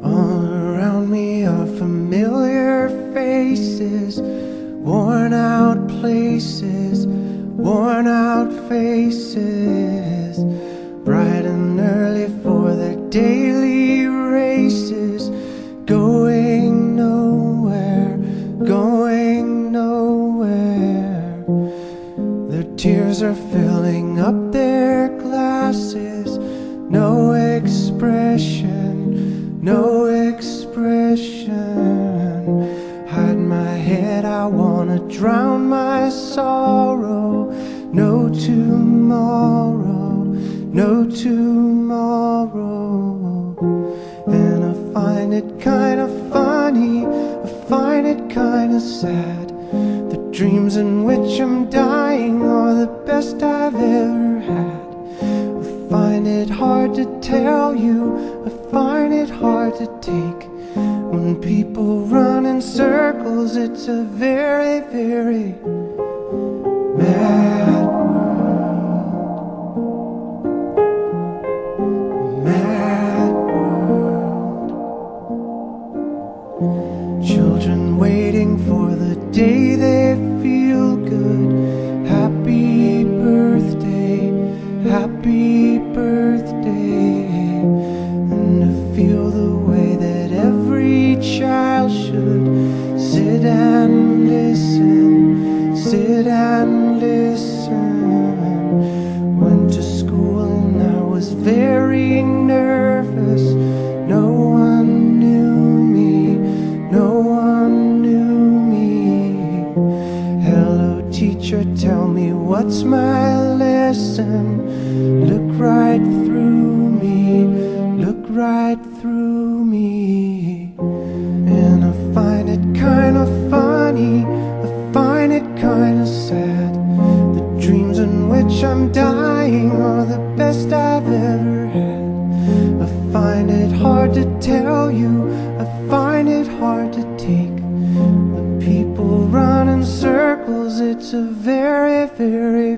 All around me are familiar faces, worn out places, worn out faces, bright and early for their daily races, going nowhere, going nowhere. Their tears are filling up their glasses, no expression, no expression. Hide my head, I wanna drown my sorrow. No tomorrow, no tomorrow. And I find it kinda funny, I find it kinda sad. The dreams in which I'm dying are the best I've ever had. I find it hard to tell you, I find it hard to take. When people run in circles, it's a very, very mad world. Mad world. Children waiting for the day they feel good. Happy birthday, happy birthday. And to feel the way that every child should sit and listen, sit and listen. Went to school and I was very nervous. No one knew me, no one knew me. Hello teacher, tell me what's my lesson. Look right through me, look right through me. And I find it kinda funny, I find it kinda sad. The dreams in which I'm dying are the best I've ever had. I find it hard to tell you, I find it hard to take. The people run in circles, it's a very, very